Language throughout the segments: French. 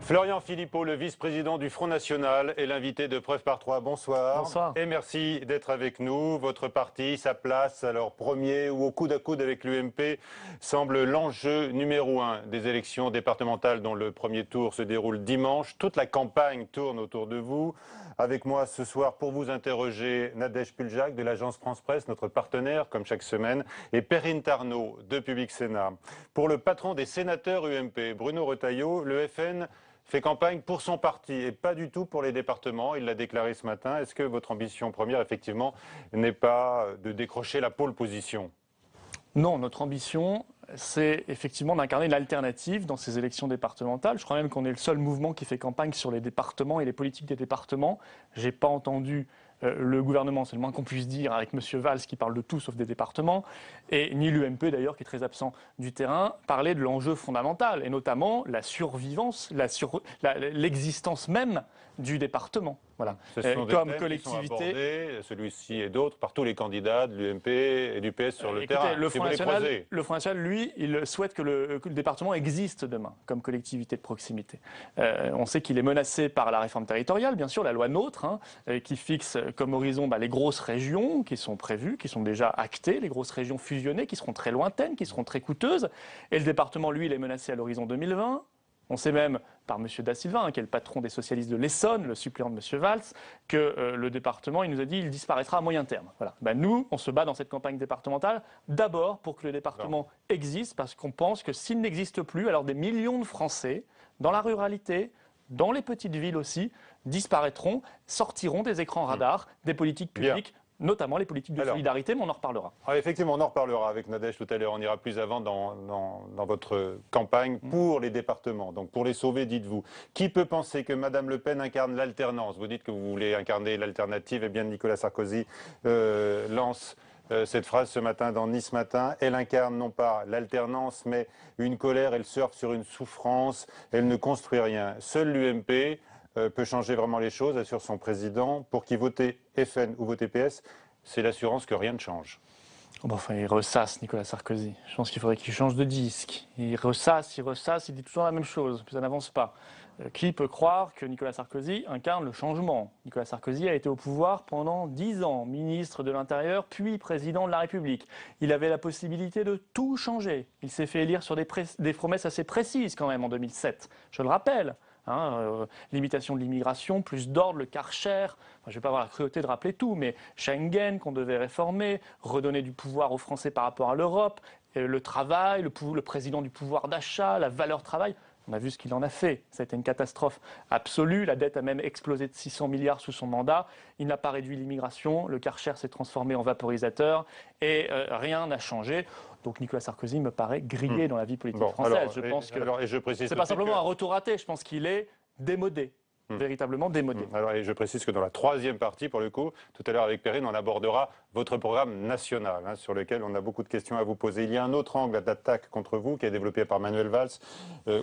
Florian Philippot, le vice-président du Front National, est l'invité de Preuve par Trois. Bonsoir. Bonsoir. Et merci d'être avec nous. Votre parti, sa place, alors premier ou au coude à coude avec l'UMP, semble l'enjeu numéro 1 des élections départementales dont le premier tour se déroule dimanche. Toute la campagne tourne autour de vous. Avec moi ce soir pour vous interroger, Nadège Puljac de l'agence France Presse, notre partenaire comme chaque semaine, et Perrine Tarnaud de Public Sénat. Pour le patron des sénateurs UMP, Bruno Retailleau, le FN fait campagne pour son parti et pas du tout pour les départements. Il l'a déclaré ce matin. Est-ce que votre ambition première, effectivement, n'est pas de décrocher la pole position ? Non, notre ambition, c'est effectivement d'incarner l'alternative dans ces élections départementales. Je crois même qu'on est le seul mouvement qui fait campagne sur les départements et les politiques des départements. Je n'ai pas entendu le gouvernement, c'est le moins qu'on puisse dire, avec M. Valls qui parle de tout sauf des départements, et ni l'UMP d'ailleurs qui est très absent du terrain, parler de l'enjeu fondamental, et notamment la survivance, l'existence même du département. Voilà. Ce sont comme des collectivité. Qui sont abordés, celui-ci et d'autres, par tous les candidats de l'UMP et du PS sur le terrain. Le Front National, lui, il souhaite que le département existe demain comme collectivité de proximité. On sait qu'il est menacé par la réforme territoriale, bien sûr, la loi NOTRe, qui fixe comme horizon les grosses régions qui sont prévues, qui sont déjà actées, les grosses régions fusionnées, qui seront très lointaines, qui seront très coûteuses. Et le département, lui, il est menacé à l'horizon 2020. On sait même par M. Da Silva, qui est le patron des socialistes de l'Essonne, le suppléant de M. Valls, que le département, il nous a dit qu'il disparaîtra à moyen terme. Voilà. Nous, on se bat dans cette campagne départementale d'abord pour que le département existe, parce qu'on pense que s'il n'existe plus, alors des millions de Français, dans la ruralité, dans les petites villes aussi, disparaîtront, sortiront des écrans radars, des politiques publiques, notamment les politiques de solidarité, mais on en reparlera. Effectivement, on en reparlera avec Nadège tout à l'heure. On ira plus avant dans votre campagne pour les départements. Donc pour les sauver, dites-vous. Qui peut penser que Mme Le Pen incarne l'alternance ? Vous dites que vous voulez incarner l'alternative. Eh bien, Nicolas Sarkozy lance cette phrase ce matin dans Nice Matin. Elle incarne non pas l'alternance, mais une colère. Elle surfe sur une souffrance. Elle ne construit rien. Seul l'UMP peut changer vraiment les choses, assure son président. Pour qui voter FN ou voter PS, c'est l'assurance que rien ne change. Il ressasse, Nicolas Sarkozy. Je pense qu'il faudrait qu'il change de disque. Il ressasse, il dit toujours la même chose, puis ça n'avance pas. Qui peut croire que Nicolas Sarkozy incarne le changement ? Nicolas Sarkozy a été au pouvoir pendant 10 ans, ministre de l'Intérieur, puis président de la République. Il avait la possibilité de tout changer. Il s'est fait élire sur des promesses assez précises quand même en 2007. Je le rappelle. Limitation de l'immigration, plus d'ordre, le Karcher, je ne vais pas avoir la cruauté de rappeler tout, mais Schengen qu'on devait réformer, redonner du pouvoir aux Français par rapport à l'Europe, le travail, le président du pouvoir d'achat, la valeur travail. On a vu ce qu'il en a fait. Ça a été une catastrophe absolue. La dette a même explosé de 600 milliards sous son mandat. Il n'a pas réduit l'immigration. Le Karcher s'est transformé en vaporisateur et rien n'a changé. Donc Nicolas Sarkozy me paraît grillé dans la vie politique française. Alors, je pense que ce n'est pas simplement un retour raté. Je pense qu'il est démodé. Véritablement démodé. Alors, et je précise que dans la troisième partie, pour le coup, tout à l'heure avec Perrine, on abordera votre programme national, sur lequel on a beaucoup de questions à vous poser. Il y a un autre angle d'attaque contre vous qui est développé par Manuel Valls,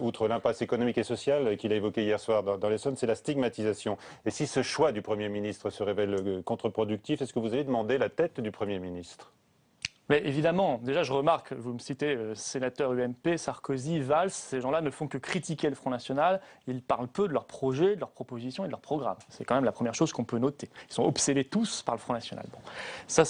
outre l'impasse économique et sociale qu'il a évoqué hier soir dans l'Essonne, c'est la stigmatisation. Et si ce choix du Premier ministre se révèle contre-productif, est-ce que vous allez demander la tête du Premier ministre ? Mais évidemment, déjà je remarque, vous me citez sénateur UMP, Sarkozy, Valls, ces gens-là ne font que critiquer le Front National, ils parlent peu de leurs projets, de leurs propositions et de leurs programmes. C'est quand même la première chose qu'on peut noter. Ils sont obsédés tous par le Front National. Bon, ça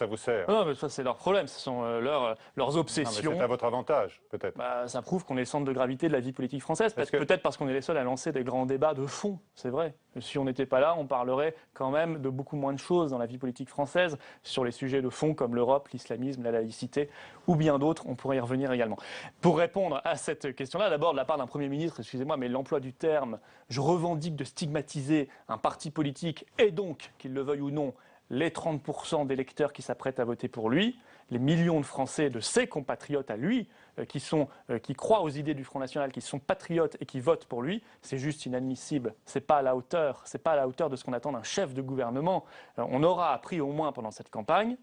vous sert. Non, mais ça c'est leur problème, ce sont leurs obsessions. C'est à votre avantage, peut-être. Ça prouve qu'on est le centre de gravité de la vie politique française, peut-être parce qu'on est les seuls à lancer des grands débats de fond, c'est vrai. Si on n'était pas là, on parlerait quand même de beaucoup moins de choses dans la vie politique française, sur les sujets de fond comme l'Europe, l'islamisme, la laïcité ou bien d'autres, on pourrait y revenir également. Pour répondre à cette question-là, d'abord de la part d'un Premier ministre, excusez-moi, mais l'emploi du terme, je revendique de stigmatiser un parti politique et donc, qu'il le veuille ou non, les 30% d'électeurs qui s'apprêtent à voter pour lui, les millions de Français, de ses compatriotes à lui, qui croient aux idées du Front National, qui sont patriotes et qui votent pour lui, c'est juste inadmissible. C'est pas à la hauteur de ce qu'on attend d'un chef de gouvernement. On aura appris au moins pendant cette campagne,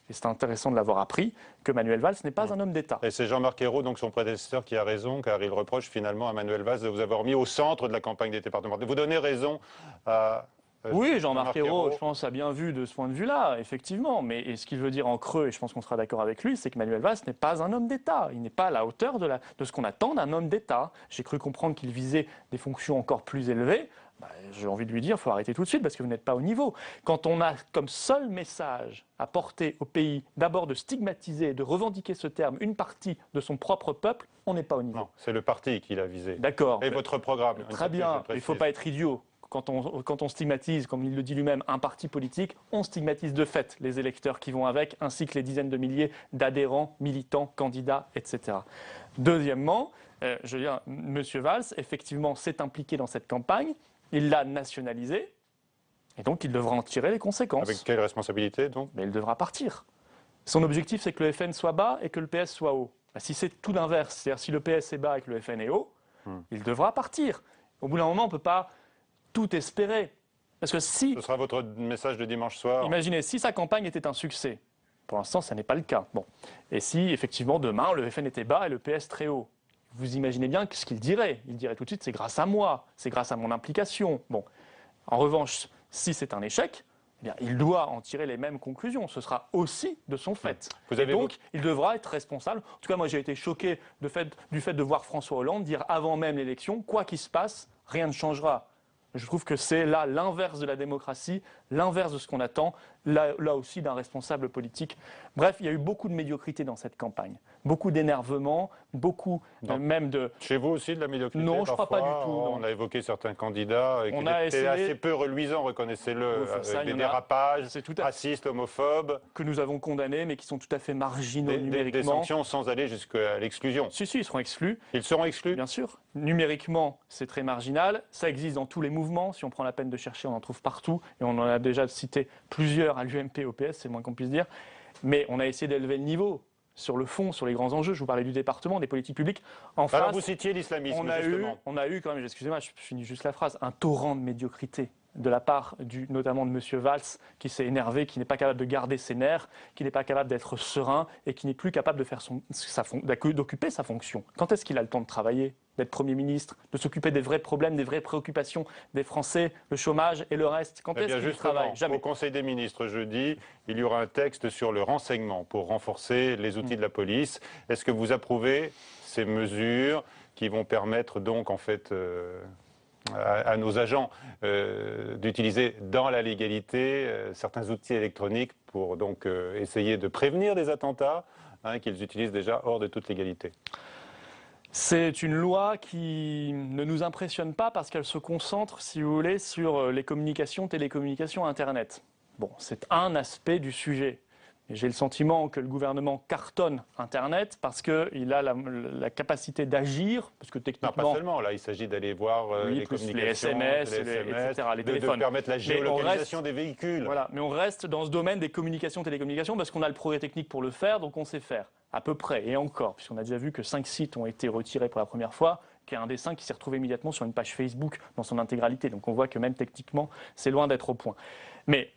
et c'est intéressant de l'avoir appris, que Manuel Valls n'est pas un homme d'État. Et c'est Jean-Marc Ayrault, donc son prédécesseur, qui a raison, car il reproche finalement à Manuel Valls de vous avoir mis au centre de la campagne des départements. Vous donnez raison à Oui, Jean-Marc Ayrault, je pense, a bien vu de ce point de vue-là, effectivement. Mais et ce qu'il veut dire en creux, et je pense qu'on sera d'accord avec lui, c'est que Manuel Valls n'est pas un homme d'État. Il n'est pas à la hauteur de ce qu'on attend d'un homme d'État. J'ai cru comprendre qu'il visait des fonctions encore plus élevées. J'ai envie de lui dire, il faut arrêter tout de suite parce que vous n'êtes pas au niveau. Quand on a comme seul message à porter au pays, d'abord de stigmatiser, de revendiquer ce terme, une partie de son propre peuple, on n'est pas au niveau. Non, c'est le parti qu'il a visé. D'accord. Et votre programme. Très bien, il ne faut pas être idiot. Quand on stigmatise, comme il le dit lui-même, un parti politique, on stigmatise de fait les électeurs qui vont avec, ainsi que les dizaines de milliers d'adhérents, militants, candidats, etc. Deuxièmement, je veux dire, M. Valls, effectivement, s'est impliqué dans cette campagne, il l'a nationalisé, et donc il devra en tirer les conséquences. Avec quelle responsabilité, donc? Mais il devra partir. Son objectif, c'est que le FN soit bas et que le PS soit haut. Si c'est tout l'inverse, c'est-à-dire si le PS est bas et que le FN est haut, il devra partir. Au bout d'un moment, on ne peut pas tout espérer. Parce que si... Ce sera votre message de dimanche soir. Imaginez, si sa campagne était un succès, pour l'instant, ça n'est pas le cas. Bon. Et si, effectivement, demain, le FN était bas et le PS très haut, vous imaginez bien ce qu'il dirait. Il dirait tout de suite, c'est grâce à moi, c'est grâce à mon implication. Bon. En revanche, si c'est un échec, eh bien, il doit en tirer les mêmes conclusions. Ce sera aussi de son fait. Et donc, il devra être responsable. En tout cas, moi, j'ai été choqué du fait de voir François Hollande dire avant même l'élection, quoi qu'il se passe, rien ne changera. Je trouve que c'est là l'inverse de la démocratie, l'inverse de ce qu'on attend, là aussi d'un responsable politique. Bref, il y a eu beaucoup de médiocrité dans cette campagne, beaucoup d'énervement, beaucoup même de... Chez vous aussi de la médiocrité? Non, je ne crois pas du tout. On a évoqué certains candidats qui étaient assez peu reluisants, reconnaissez-le, avec des dérapages racistes, homophobes. Que nous avons condamnés, mais qui sont tout à fait marginaux numériquement. Des sanctions sans aller jusqu'à l'exclusion. Si, ils seront exclus. Ils seront exclus? Bien sûr. Numériquement, c'est très marginal. Ça existe dans tous les mouvements. Si on prend la peine de chercher, on en trouve partout. Et on en a déjà cité plusieurs à l'UMP, au PS, c'est le moins qu'on puisse dire. Mais on a essayé d'élever le niveau sur le fond, sur les grands enjeux. Je vous parlais du département, des politiques publiques. En face, alors vous citiez l'islamisme, justement. On a eu quand même, excusez-moi, je finis juste la phrase, un torrent de médiocrité de la part notamment de M. Valls, qui s'est énervé, qui n'est pas capable de garder ses nerfs, qui n'est pas capable d'être serein et qui n'est plus capable de d'occuper sa fonction. Quand est-ce qu'il a le temps de travailler, d'être Premier ministre, de s'occuper des vrais problèmes, des vraies préoccupations des Français, le chômage et le reste? Quand est-ce qu'il travaille? Jamais. Au Conseil des ministres jeudi, il y aura un texte sur le renseignement pour renforcer les outils de la police. Est-ce que vous approuvez ces mesures qui vont permettre donc en fait à nos agents d'utiliser dans la légalité certains outils électroniques pour donc essayer de prévenir des attentats qu'ils utilisent déjà hors de toute légalité? C'est une loi qui ne nous impressionne pas parce qu'elle se concentre, si vous voulez, sur les communications, télécommunications, Internet. Bon, c'est un aspect du sujet. J'ai le sentiment que le gouvernement cartonne Internet parce qu'il a la capacité d'agir, parce que techniquement... Non, pas seulement. Là, il s'agit d'aller voir les communications, les SMS, etc., les téléphones. De permettre la géolocalisation des véhicules. Voilà, mais on reste dans ce domaine des communications, télécommunications, parce qu'on a le progrès technique pour le faire, donc on sait faire. À peu près, et encore, puisqu'on a déjà vu que 5 sites ont été retirés pour la première fois, qu'il y a un des 5 qui s'est retrouvé immédiatement sur une page Facebook dans son intégralité. Donc on voit que même techniquement, c'est loin d'être au point. Mais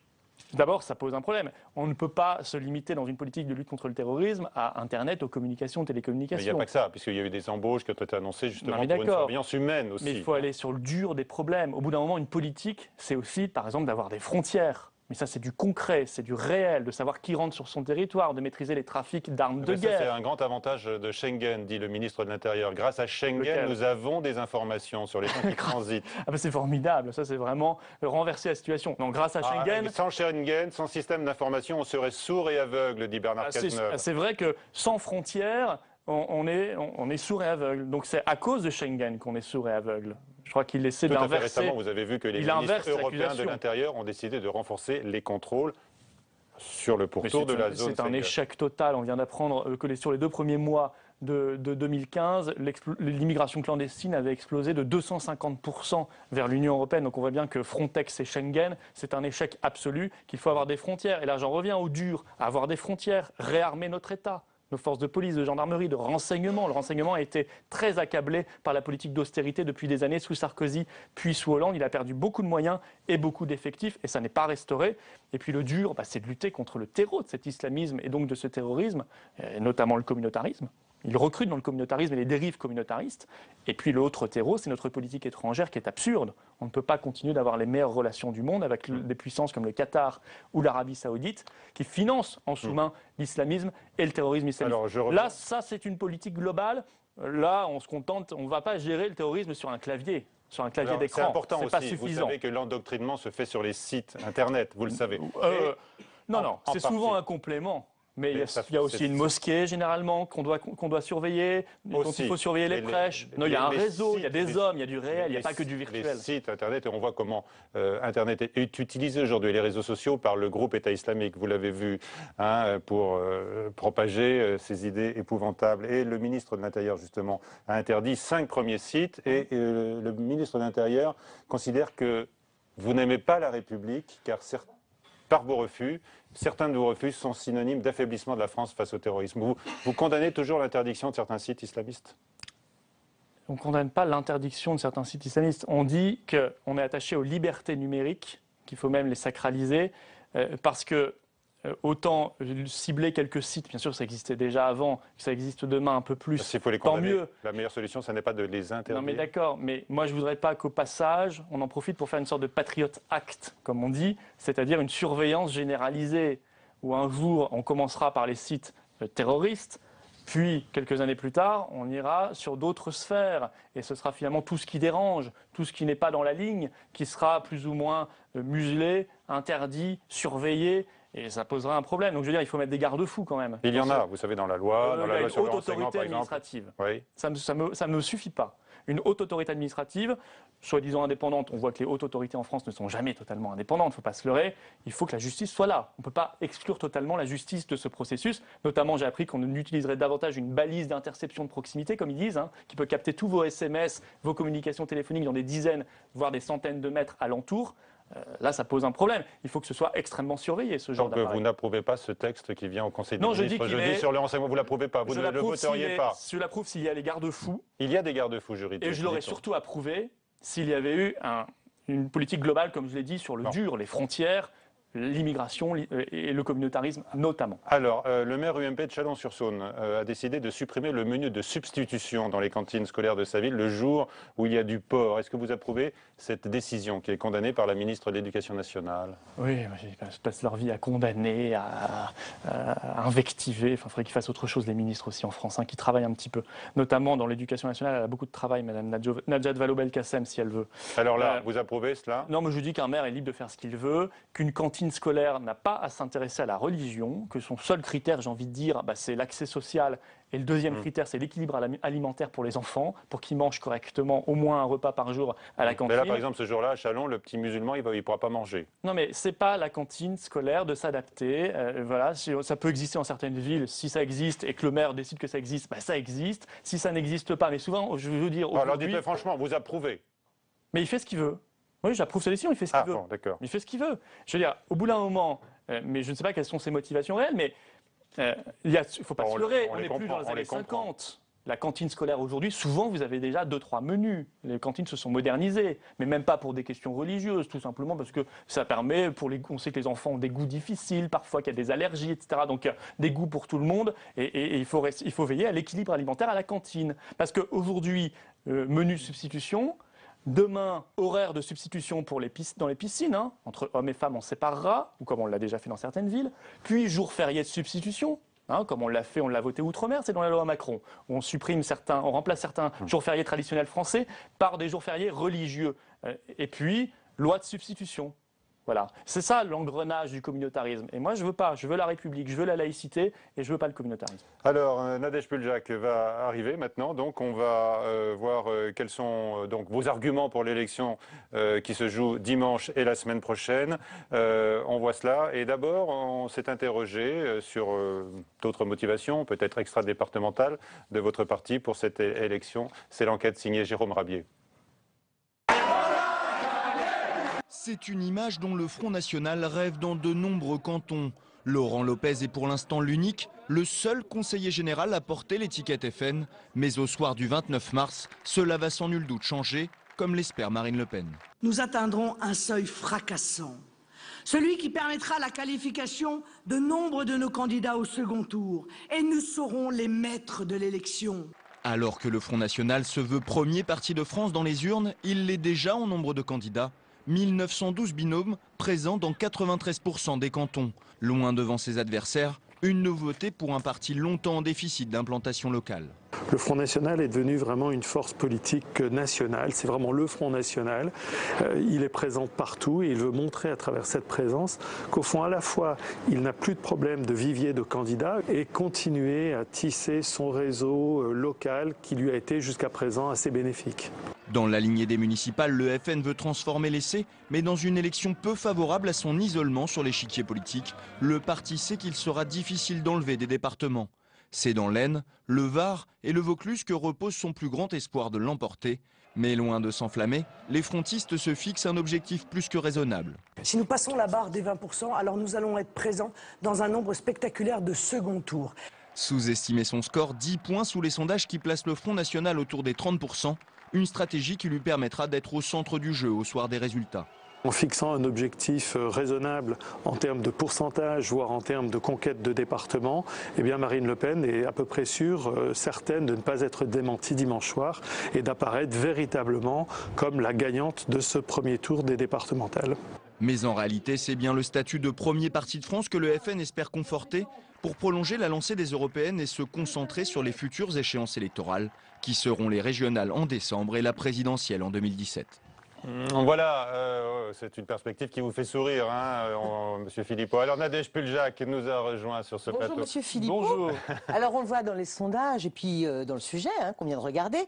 d'abord, ça pose un problème. On ne peut pas se limiter dans une politique de lutte contre le terrorisme à Internet, aux communications, télécommunications. Mais il n'y a pas que ça, puisqu'il y a eu des embauches qui ont été annoncées justement pour une surveillance humaine aussi. Mais il faut aller sur le dur des problèmes. Au bout d'un moment, une politique, c'est aussi, par exemple, d'avoir des frontières. Mais ça, c'est du concret, c'est du réel, de savoir qui rentre sur son territoire, de maîtriser les trafics d'armes de guerre. C'est un grand avantage de Schengen, dit le ministre de l'Intérieur. Grâce à Schengen, nous avons des informations sur les gens qui transitent. C'est formidable, ça c'est vraiment renverser la situation. Donc grâce à Schengen... Sans Schengen, sans système d'information, on serait sourd et aveugle, dit Bernard Cazeneuve. C'est vrai que sans frontières, on est sourd et aveugle. Donc c'est à cause de Schengen qu'on est sourd et aveugle. Je crois qu'il essaie d'inverser. Tout à fait récemment, vous avez vu que les ministres européens de l'Intérieur ont décidé de renforcer les contrôles sur le pourtour de la zone. C'est un échec total. On vient d'apprendre que sur les 2 premiers mois de 2015, l'immigration clandestine avait explosé de 250% vers l'Union européenne. Donc on voit bien que Frontex et Schengen, c'est un échec absolu, qu'il faut avoir des frontières. Et là, j'en reviens au dur, à avoir des frontières, réarmer notre État. Nos forces de police, de gendarmerie, de renseignement. Le renseignement a été très accablé par la politique d'austérité depuis des années sous Sarkozy, puis sous Hollande. Il a perdu beaucoup de moyens et beaucoup d'effectifs et ça n'est pas restauré. Et puis le dur, c'est de lutter contre le terreau de cet islamisme et donc de ce terrorisme, et notamment le communautarisme. Il recrute dans le communautarisme et les dérives communautaristes. Et puis l'autre terreau, c'est notre politique étrangère qui est absurde. On ne peut pas continuer d'avoir les meilleures relations du monde avec des puissances comme le Qatar ou l'Arabie Saoudite qui financent en sous-main l'islamisme et le terrorisme islamiste. Là, ça, c'est une politique globale. Là, on se contente, on ne va pas gérer le terrorisme sur un clavier. Sur un clavier d'écran. C'est important aussi. Pas suffisant. Vous savez que l'endoctrinement se fait sur les sites Internet, vous le savez. Non, c'est souvent un complément. Mais il y a aussi une mosquée, généralement, qu'on doit surveiller, dont il faut surveiller les prêches. Non, il y a un réseau, il y a des hommes, il y a du réel, il n'y a pas que du virtuel. Les sites Internet, et on voit comment Internet est utilisé aujourd'hui, les réseaux sociaux, par le groupe État islamique. Vous l'avez vu, pour propager ces idées épouvantables. Et le ministre de l'Intérieur, justement, a interdit 5 premiers sites. Et le ministre de l'Intérieur considère que vous n'aimez pas la République, car par vos refus, certains de vos refus sont synonymes d'affaiblissement de la France face au terrorisme. Vous condamnez toujours l'interdiction de certains sites islamistes ? On ne condamne pas l'interdiction de certains sites islamistes. On dit qu'on est attaché aux libertés numériques, qu'il faut même les sacraliser, parce que autant cibler quelques sites, bien sûr ça existait déjà avant, que ça existe demain un peu plus, s'il faut les condamner, tant mieux. La meilleure solution, ce n'est pas de les interdire. Non mais d'accord, mais moi je ne voudrais pas qu'au passage, on en profite pour faire une sorte de Patriot Act, comme on dit, c'est-à-dire une surveillance généralisée, où un jour on commencera par les sites terroristes, puis, quelques années plus tard, on ira sur d'autres sphères. Et ce sera finalement tout ce qui dérange, tout ce qui n'est pas dans la ligne, qui sera plus ou moins muselé, interdit, surveillé. Et ça posera un problème. Donc je veux dire, il faut mettre des garde-fous quand même. Il y en a, vous savez, dans la loi, dans la loi sur le renseignement, par exemple. Haute autorité administrative. Oui. Ça ne me suffit pas. Une haute autorité administrative, soi-disant indépendante, on voit que les hautes autorités en France ne sont jamais totalement indépendantes, il ne faut pas se leurrer, il faut que la justice soit là. On ne peut pas exclure totalement la justice de ce processus. Notamment, j'ai appris qu'on utiliserait davantage une balise d'interception de proximité, comme ils disent, qui peut capter tous vos SMS, vos communications téléphoniques dans des dizaines, voire des centaines de mètres alentour. Là, ça pose un problème. Il faut que ce soit extrêmement surveillé, ce genre d'appareil. Donc vous n'approuvez pas ce texte qui vient au Conseil des ministres jeudi sur le renseignement, vous ne l'approuvez pas, vous ne le voteriez pas. Je l'approuve s'il y a les garde-fous. Il y a des garde-fous juridiques. Et je l'aurais surtout approuvé s'il y avait eu une politique globale, comme je l'ai dit, sur le dur, les frontières, l'immigration et le communautarisme notamment. Alors, le maire UMP de Chalon-sur-Saône a décidé de supprimer le menu de substitution dans les cantines scolaires de sa ville le jour où il y a du porc. Est-ce que vous approuvez cette décision qui est condamnée par la ministre de l'Éducation nationale? Oui, ils passent leur vie à condamner, à invectiver. Enfin, il faudrait qu'ils fassent autre chose, les ministres aussi en France, qui travaillent un petit peu. Notamment dans l'Éducation nationale, elle a beaucoup de travail, Madame Najat Vallaud-Belkacem, si elle veut. Alors là, vous approuvez cela? Non, mais je dis qu'un maire est libre de faire ce qu'il veut, qu'une cantine scolaire n'a pas à s'intéresser à la religion, que son seul critère, j'ai envie de dire, c'est l'accès social. Et le deuxième critère, c'est l'équilibre alimentaire pour les enfants, pour qu'ils mangent correctement au moins un repas par jour à la cantine. Mais là, par exemple, ce jour-là, à Chalon, le petit musulman, il ne pourra pas manger. Non, mais ce n'est pas la cantine scolaire de s'adapter. Voilà, ça peut exister dans certaines villes. Si ça existe et que le maire décide que ça existe, ça existe. Si ça n'existe pas, mais souvent, je veux dire... Alors dites-le franchement, vous approuvez? Mais il fait ce qu'il veut. Oui, j'approuve sa décision, il fait ce qu'il veut. Bon, d'accord. Il fait ce qu'il veut. Je veux dire, au bout d'un moment, mais je ne sais pas quelles sont ses motivations réelles, mais il ne faut pas se leurrer, on n'est plus dans les années 50. La cantine scolaire aujourd'hui, souvent vous avez déjà 2-3 menus. Les cantines se sont modernisées, mais même pas pour des questions religieuses, tout simplement parce que ça permet, on sait que les enfants ont des goûts difficiles, parfois qu'il y a des allergies, etc. Donc des goûts pour tout le monde, et il faut veiller à l'équilibre alimentaire à la cantine. Parce qu'aujourd'hui, menu de substitution. Demain, horaire de substitution dans les piscines, entre hommes et femmes on séparera, ou comme on l'a déjà fait dans certaines villes. Puis jour férié de substitution, comme on l'a voté outre-mer, c'est dans la loi Macron. Où on remplace certains jours fériés traditionnels français par des jours fériés religieux. Et puis, loi de substitution. Voilà, c'est ça l'engrenage du communautarisme. Et moi, je veux pas. Je veux la République, je veux la laïcité et je veux pas le communautarisme. Alors, Nadège Puljac va arriver maintenant. Donc, on va voir quels sont donc vos arguments pour l'élection qui se joue dimanche et la semaine prochaine. On voit cela. Et d'abord, on s'est interrogé sur d'autres motivations, peut-être extra-départementales, de votre parti pour cette élection. C'est l'enquête signée Jérôme Rabier. C'est une image dont le Front National rêve dans de nombreux cantons. Laurent Lopez est pour l'instant l'unique, le seul conseiller général à porter l'étiquette FN. Mais au soir du 29 mars, cela va sans nul doute changer, comme l'espère Marine Le Pen. Nous atteindrons un seuil fracassant. Celui qui permettra la qualification de nombre de nos candidats au second tour. Et nous serons les maîtres de l'élection. Alors que le Front National se veut premier parti de France dans les urnes, il l'est déjà en nombre de candidats. 1912 binômes présents dans 93% des cantons. Loin devant ses adversaires, une nouveauté pour un parti longtemps en déficit d'implantation locale. Le Front National est devenu vraiment une force politique nationale, c'est vraiment le Front National. Il est présent partout et il veut montrer à travers cette présence qu'au fond, à la fois, il n'a plus de problème de vivier de candidats et continuer à tisser son réseau local qui lui a été jusqu'à présent assez bénéfique. Dans la lignée des municipales, le FN veut transformer l'essai, mais dans une élection peu favorable à son isolement sur l'échiquier politique, le parti sait qu'il sera difficile d'enlever des départements. C'est dans l'Aisne, le Var et le Vaucluse que repose son plus grand espoir de l'emporter. Mais loin de s'enflammer, les frontistes se fixent un objectif plus que raisonnable. Si nous passons la barre des 20%, alors nous allons être présents dans un nombre spectaculaire de second tour. Sous-estimer son score, 10 points sous les sondages qui placent le Front National autour des 30%, une stratégie qui lui permettra d'être au centre du jeu au soir des résultats. En fixant un objectif raisonnable en termes de pourcentage, voire en termes de conquête de département, eh bien Marine Le Pen est à peu près sûre, certaine de ne pas être démentie dimanche soir et d'apparaître véritablement comme la gagnante de ce premier tour des départementales. Mais en réalité, c'est bien le statut de premier parti de France que le FN espère conforter pour prolonger la lancée des européennes et se concentrer sur les futures échéances électorales qui seront les régionales en décembre et la présidentielle en 2017. Voilà, c'est une perspective qui vous fait sourire, hein, Monsieur Philippot. Alors Nadège Puljac nous a rejoint sur ce plateau. Bonjour Monsieur Philippot. Bonjour. Alors on le voit dans les sondages et puis dans le sujet qu'on vient de regarder.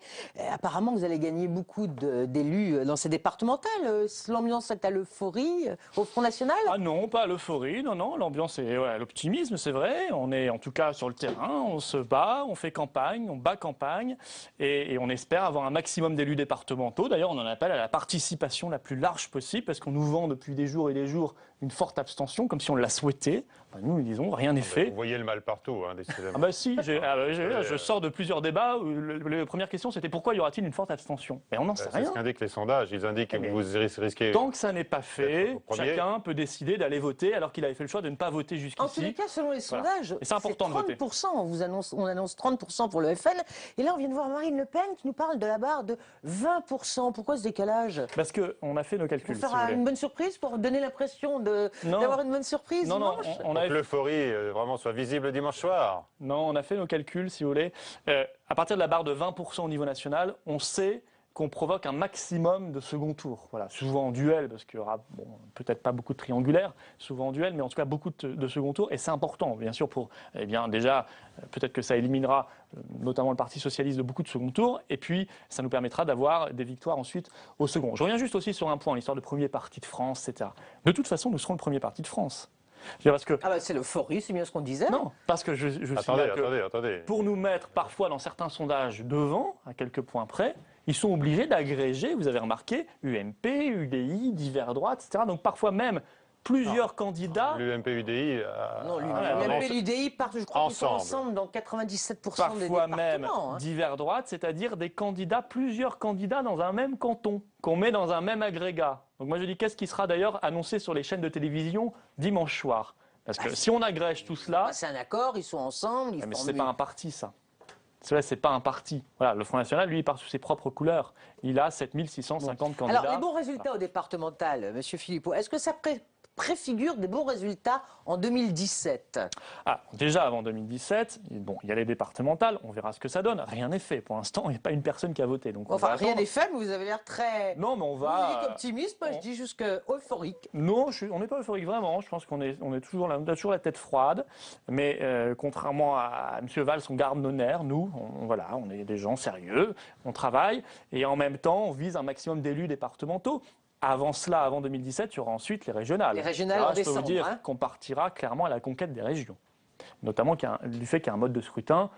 Apparemment vous allez gagner beaucoup d'élus dans ces départementales. L'ambiance est à l'euphorie au Front National? Ah non, pas à l'euphorie, non, l'ambiance est à l'optimisme, c'est vrai. On est en tout cas sur le terrain, on se bat, on fait campagne, on bat campagne et on espère avoir un maximum d'élus départementaux. D'ailleurs on en appelle à la participation la plus large possible parce qu'on nous vend depuis des jours et des jours une forte abstention comme si on l'a souhaité. Nous disons rien n'est fait. Vous voyez le mal partout, décidément. Ah bah si, je sors de plusieurs débats où la première question c'était pourquoi y aura-t-il une forte abstention? Et on n'en sait rien. C'est ce qu'indiquent les sondages, ils indiquent que vous risquez... Tant que ça n'est pas fait, chacun peut décider d'aller voter alors qu'il avait fait le choix de ne pas voter jusqu'ici. En tous les cas, selon les sondages, c'est important de voter. 30%, on annonce 30% pour le FN. Et là, on vient de voir Marine Le Pen qui nous parle de la barre de 20%. Pourquoi ce décalage? Parce qu'on a fait nos calculs. Pour faire une bonne surprise, pour donner l'impression d'avoir une bonne surprise Non, dimanche. Pour que l'euphorie vraiment soit visible dimanche soir. Non, on a fait nos calculs, si vous voulez. À partir de la barre de 20% au niveau national, on sait qu'on provoque un maximum de second tour. Voilà, souvent en duel, parce qu'il y aura peut-être pas beaucoup de triangulaires, souvent en duel, mais en tout cas beaucoup de second tour. Et c'est important, bien sûr, pour, déjà, peut-être que ça éliminera notamment le Parti socialiste de beaucoup de second tour, et puis ça nous permettra d'avoir des victoires ensuite au second. Je reviens juste aussi sur un point, l'histoire de premier parti de France, etc. De toute façon, nous serons le premier parti de France. Parce que... Ah bah c'est l'euphorie, c'est bien ce qu'on disait. Non, parce que je attendez. Pour nous mettre parfois dans certains sondages devant, à quelques points près, ils sont obligés d'agréger, vous avez remarqué, UMP, UDI, divers droites, etc. Donc parfois même plusieurs candidats... L'UMP, UDI... Non, l'UMP et l'UDI partent, je crois qu'ils sont ensemble dans 97% des départements. Parfois même divers droites, c'est-à-dire plusieurs candidats dans un même canton, qu'on met dans un même agrégat. Donc moi je dis, qu'est-ce qui sera d'ailleurs annoncé sur les chaînes de télévision dimanche soir? Parce que si on agrège tout cela... c'est un accord, ils sont ensemble... Mais c'est pas un parti, ça. C'est pas un parti. Voilà, le Front National, lui, il part sous ses propres couleurs. Il a 7650 candidats. Alors, les bons résultats au départemental, Monsieur Philippot, est-ce que ça préfigure des bons résultats en 2017? Déjà avant 2017, il y a les départementales, on verra ce que ça donne. Rien n'est fait. Pour l'instant, il n'y a pas une personne qui a voté. Donc rien n'est fait, mais vous avez l'air très... Non, mais on va... Vous dites optimiste, moi je dis juste euphorique. Non, on n'est pas euphorique vraiment. Je pense qu'on est toujours là, on a toujours la tête froide. Mais contrairement à M. Valls, on garde nos nerfs. Nous, on est des gens sérieux, on travaille. Et en même temps, on vise un maximum d'élus départementaux. Avant cela, avant 2017, il y aura ensuite les régionales. Les régionales en décembre. Je peux vous dire qu'on partira clairement à la conquête des régions. Notamment du fait qu'il y a un mode de scrutin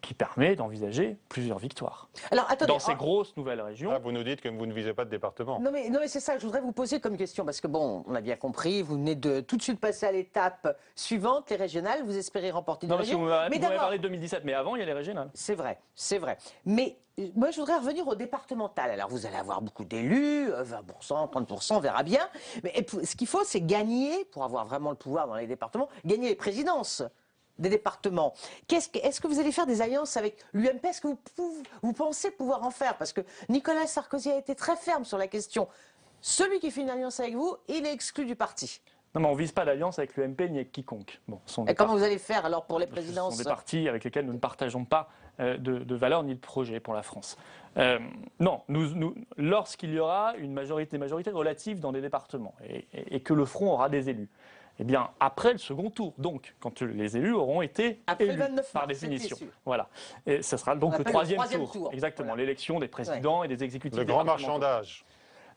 qui permet d'envisager plusieurs victoires. Alors, attendez, dans ces grosses nouvelles régions... vous nous dites que vous ne visez pas de département. Non mais c'est ça que je voudrais vous poser comme question, parce que on a bien compris, vous venez de tout de suite passer à l'étape suivante, les régionales, vous espérez remporter des régions. Vous m'avez parlé de 2017, mais avant, il y a les régionales. C'est vrai. Mais moi, je voudrais revenir au départemental. Alors, vous allez avoir beaucoup d'élus, 20%, 30%, on verra bien. Mais ce qu'il faut, c'est gagner, pour avoir vraiment le pouvoir dans les départements, gagner les présidences. des départements. Est-ce que vous allez faire des alliances avec l'UMP? Est-ce que vous pensez pouvoir en faire? Parce que Nicolas Sarkozy a été très ferme sur la question. Celui qui fait une alliance avec vous, il est exclu du parti. Non, mais on ne vise pas d'alliance avec l'UMP ni avec quiconque. Bon, Et comment vous allez faire alors pour les présidences? Ce sont des partis avec lesquels nous ne partageons pas de valeurs ni de projets pour la France. Non, lorsqu'il y aura une majorité relative dans des départements et que le Front aura des élus, eh bien, après le second tour, donc, quand les élus auront été après élus, le 29 par mars, définition. sûr. Voilà. Et ça sera donc le troisième tour. Exactement, voilà. l'élection des présidents et des exécutifs. Le grand départementaux. marchandage.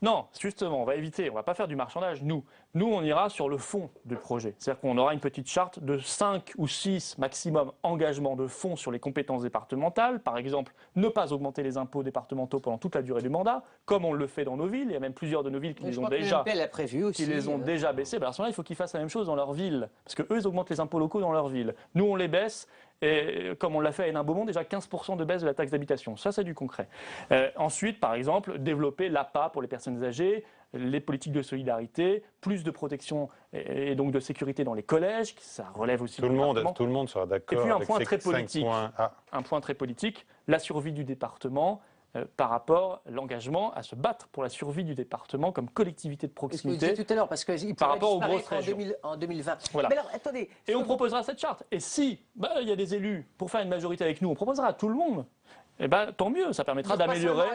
Non, justement, on va éviter, on ne va pas faire du marchandage, nous. Nous, on ira sur le fond du projet. C'est-à-dire qu'on aura une petite charte de 5 ou 6 maximum engagements de fonds sur les compétences départementales. Par exemple, ne pas augmenter les impôts départementaux pendant toute la durée du mandat, comme on le fait dans nos villes. Il y a même plusieurs de nos villes qui les ont déjà baissés. Ben à ce moment-là, il faut qu'ils fassent la même chose dans leur ville. Parce qu'eux, ils augmentent les impôts locaux dans leur ville. Nous, on les baisse. Et comme on l'a fait à Hénin-Beaumont, déjà 15% de baisse de la taxe d'habitation. Ça, c'est du concret. Ensuite, par exemple, développer l'APA pour les personnes âgées, les politiques de solidarité, plus de protection et donc de sécurité dans les collèges, ça relève aussi tout le monde sera d'accord. Et puis un avec point ces très politique, un point très politique, la survie du département. Par rapport à l'engagement à se battre pour la survie du département comme collectivité de proximité. Tout à l'heure, parce que par rapport aux grosses régions. En 2020. Voilà. Mais alors, attendez. Et on proposera cette charte. Et si il y a des élus pour faire une majorité avec nous, on proposera à tout le monde. Eh ben, tant mieux, ça permettra d'améliorer.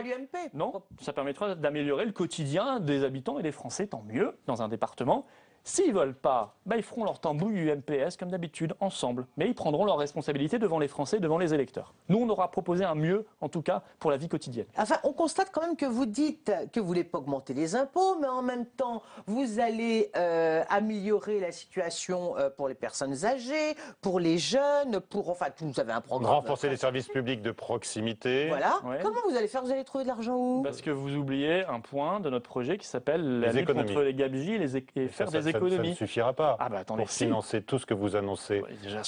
Non, ça permettra d'améliorer le quotidien des habitants et des Français, tant mieux, dans un département. S'ils ne veulent pas, ils feront leur tambouille UMPS comme d'habitude, ensemble. Mais ils prendront leurs responsabilités devant les Français, devant les électeurs. Nous, on aura proposé un mieux, en tout cas, pour la vie quotidienne. Enfin, on constate quand même que vous dites que vous ne voulez pas augmenter les impôts, mais en même temps, vous allez améliorer la situation pour les personnes âgées, pour les jeunes, enfin, vous avez un programme. Renforcer les services publics de proximité. Voilà. Ouais. Comment vous allez faire? Vous allez trouver de l'argent où? Parce que vous oubliez un point de notre projet qui s'appelle la lutte contre les gabegies et faire des économies. Ça ne suffira pas attendez, pour financer tout ce que vous annoncez.